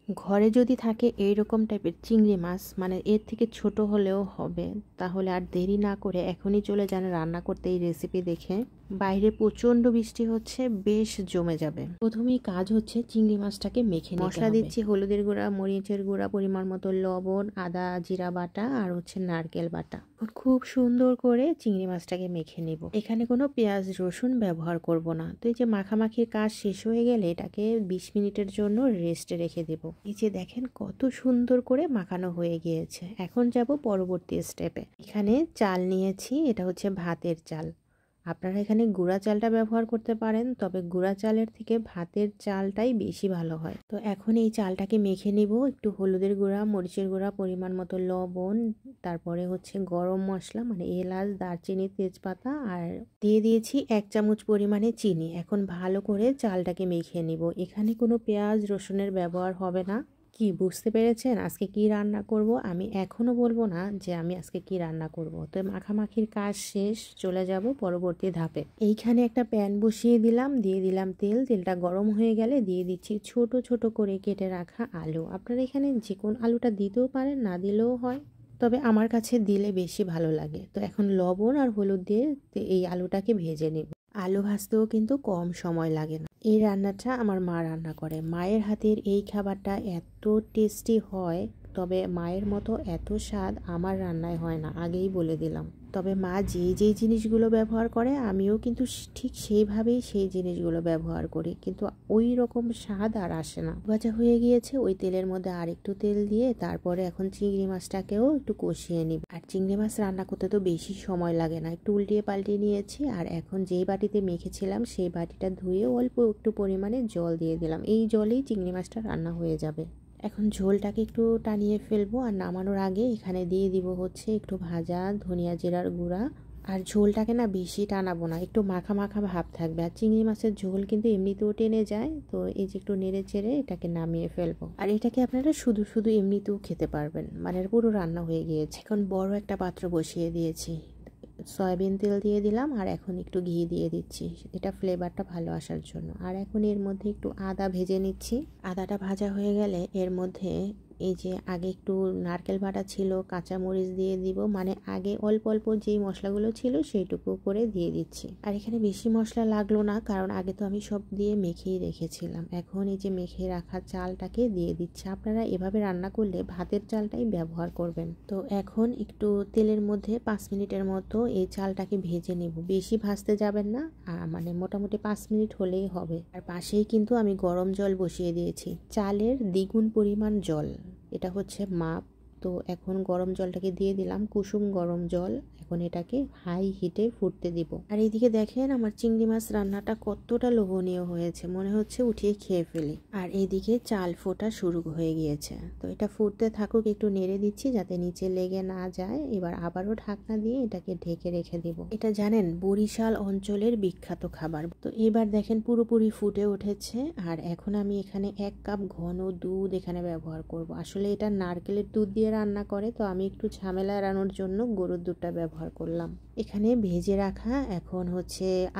ঘরে যদি থাকে এইরকম টাইপের চিংড়ি মাছ, মানে এর থেকে ছোট হলেও হবে, তাহলে আর দেরি না করে এখনই চলে যান রান্না করতে। এই রেসিপি দেখে বাইরে প্রচন্ড বৃষ্টি হচ্ছে, বেশ জমে যাবে। প্রথমেই কাজ হচ্ছে চিংড়ি মাছটাকে মেখে নিতে হবে। মশলা দিচ্ছি হলুদের গুঁড়া, মরিচের গুঁড়া, পরিমাণ মতো লবণ, আদা জিরা বাটা আর নারকেল বাটা। খুব সুন্দর করে চিংড়ি মাছটাকে মেখে নিব। এখানে কোনো পেঁয়াজ রসুন ব্যবহার করব না। তো এই যে মাখামাখির কাজ শেষ হয়ে গেলে এটাকে 20 মিনিটের জন্য রেস্টে রেখে দেব। এই যে দেখেন কত সুন্দর করে মাখানো হয়ে গিয়েছে। এখন যাব পরবর্তী স্টেপে। এখানে চাল নিয়েছি, এটা হচ্ছে ভাতের চাল। আপনারা এখানে গুঁড়া চালটা ব্যবহার করতে পারেন, তবে গুঁড়া চালের থেকে ভাতের চালটাই বেশি ভালো হয়। তো এখন এই চালটাকে মেখে নিব। একটু হলুদের গুঁড়া, মরিচের গুঁড়া, পরিমাণ মতো লবণ, তারপরে গরম মশলা মানে এলাচ, দারচিনি, তেজপাতা, আর দিয়ে দিয়েছি 1 চামচ পরিমাণে চিনি। এখন ভালো করে চালটাকে মেখে নিব। এখানে কোনো পেঁয়াজ রসুনের ব্যবহার হবে না। কি বুঝতে পেরেছেন আজকে কি রান্না করব? আমি এখনো বলবো না যে আমি আজকে কি রান্না করব। তো মাখামাখির কাজ শেষ, চলে যাব পরবর্তী ধাপে। এইখানে একটা প্যান বসিয়ে দিলাম, দিয়ে দিলাম তেল। তেলটা গরম হয়ে গেলে দিয়ে দিচ্ছি ছোট ছোট করে কেটে রাখা আলু। আপনারা এখানে যে কোন আলুটা দিতেও পারেন, না দিলেও হয়, তবে আমার কাছে দিলে বেশি ভালো লাগে। তো এখন লবণ আর হলুদ দিয়ে এই আলুটাকে ভেজে নেব। আলু ভাজতেও কিন্তু কম সময় লাগে না। এই রান্নাটা আমার মা রান্না করে। মায়ের হাতের এই খাবারটা এত টেস্টি হয়, তবে মায়ের মতো এত স্বাদ আমার রান্নায় হয় না, আগেই বলে দিলাম। তবে মা যেই জিনিসগুলো ব্যবহার করে আমিও কিন্তু ঠিক সেইভাবেই সেই জিনিসগুলো ব্যবহার করি, কিন্তু ওই রকম স্বাদ আর আসে না। ভাজা হয়ে গিয়েছে, ওই তেলের মধ্যে আর একটু তেল দিয়ে তারপরে এখন চিংড়ি মাছটাকেও একটু কষিয়ে নিব। আর চিংড়ি মাছ রান্না করতে তো বেশি সময় লাগে না। একটু উল্টিয়ে পাল্টিয়ে নিয়েছি। আর এখন যেই বাটিতে মেখেছিলাম সেই বাটিটা ধুয়ে অল্প একটু পরিমাণে জল দিয়ে দিলাম। এই জলেই চিংড়ি মাছটা রান্না হয়ে যাবে। এখন ঝোলটাকে একটু টানিয়ে ফেলবো। আর নামানোর আগে এখানে দিয়ে দিব একটু ভাজা ধনিয়া জিরার গুঁড়া। আর ঝোলটাকে না বেশি টানাবো না, একটু মাখা মাখা ভাব থাকবে। আর চিংড়ি মাছের ঝোল কিন্তু এমনিতেও টেনে যায়। তো এই যে একটু নেড়ে চেড়ে এটাকে নামিয়ে ফেলবো। আর এটাকে আপনারা শুধু শুধু এমনিতেও খেতে পারবেন, মানে পুরো রান্না হয়ে গিয়েছে। এখন বড় একটা পাত্র বসিয়ে দিয়েছি, সয়াবিন তেল দিয়ে দিলাম। আর এখন একটু ঘি দিয়ে দিচ্ছি, এটা ফ্লেভারটা ভালো আসার জন্য। আর এখন এর মধ্যে একটু আদা ভেজে নিচ্ছি। আদাটা ভাজা হয়ে গেলে এর মধ্যে এই যে আগে একটু নারকেল বাটা ছিল, কাঁচামরিচ দিয়ে দিব। মানে আগে অল্প অল্প যেই মশলাগুলো ছিল সেইটুকু করে দিয়ে দিচ্ছি। আর এখানে বেশি মশলা লাগলো না, কারণ আগে তো আমি সব দিয়ে মেখেই রেখেছিলাম। এখন এই যে মেখে রাখা চালটাকে দিয়ে দিচ্ছি। আপনারা এভাবে রান্না করলে ভাতের চালটাই ব্যবহার করবেন। তো এখন একটু তেলের মধ্যে 5 মিনিটের মতো এই চালটাকে ভেজে নেব। বেশি ভাজতে যাবেন না, মানে মোটামুটি 5 মিনিট হলেই হবে। আর পাশেই কিন্তু আমি গরম জল বসিয়ে দিয়েছি, চালের দ্বিগুণ পরিমাণ জল, এটা মাপ। তো এখন গরম জলটাকে দিয়ে দিলাম, কুসুম গরম জল। এখন এটাকে হাই হিটে ফুটতে দিব। আর এইদিকে দেখেন আমার চিংড়ি মাছ রান্নাটা কতটা লোভনীয় হয়েছে, মনে হচ্ছে উঠিয়ে খেয়ে ফেলি। আর এইদিকে চাল ফোটা শুরু হয়ে গিয়েছে। তো এটা ফুটতে থাকুক, একটু নেড়ে দিচ্ছি যাতে নিচে লেগে না যায়। এবার আবারও ঢাকনা দিয়ে এটাকে ঢেকে রেখে দিব। এটা জানেন বরিশাল অঞ্চলের বিখ্যাত খাবার। তো এবার দেখেন পুরোপুরি ফুটে উঠেছে। আর এখন আমি এখানে 1 কাপ ঘন দুধ এখানে ব্যবহার করব। আসলে এটা নারকেলের দুধ দিয়ে রান্না করে, তো আমি একটু ঝামেলা এড়ানোর জন্য গরুর দুধটা ব্যবহার করলাম। এখানে ভেজে রাখা এখন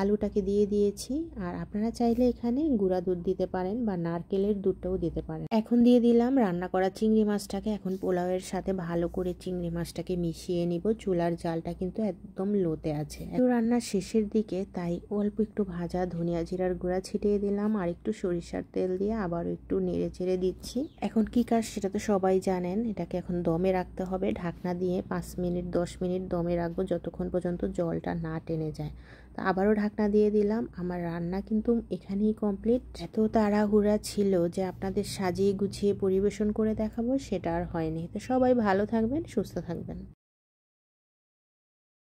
আলুটাকে দিয়ে দিয়েছি। আর আপনারা চাইলে এখানে গুঁড়া দুধ দিতে পারেন বা নারকেলের দুধটাও দিতে পারেন। এখন দিয়ে দিলাম রান্না করা চিংড়ি মাছটাকে। এখন পোলাওয়ের সাথে ভালো করে চিংড়ি মাছটাকে মিশিয়ে নিব। চুলার জালটা কিন্তু একদম লোতে আছে। তো রান্নার শেষের দিকে তাই অল্প একটু ভাজা ধনিয়া জিরার গুঁড়া ছিটিয়ে দিলাম। আর একটু সরিষার তেল দিয়ে আবার একটু নেড়ে চেড়ে দিচ্ছি। এখন কি কাজ সেটা তো সবাই জানেন। এটাকে এখন দমে রাখতে হবে, ঢাকনা দিয়ে 5 মিনিট 10 মিনিট দমে রাখবো, যতক্ষণ পর্যন্ত জলটা না টেনে যায়। তো আবারও ঢাকনা দিয়ে দিলাম। আমার রান্না কিন্তু এখানেই কমপ্লিট। এত তাড়াহুড়া ছিল যে আপনাদের সাজিয়ে গুছিয়ে পরিবেশন করে দেখাবো, সেটা আর হয়নি। তো সবাই ভালো থাকবেন, সুস্থ থাকবেন।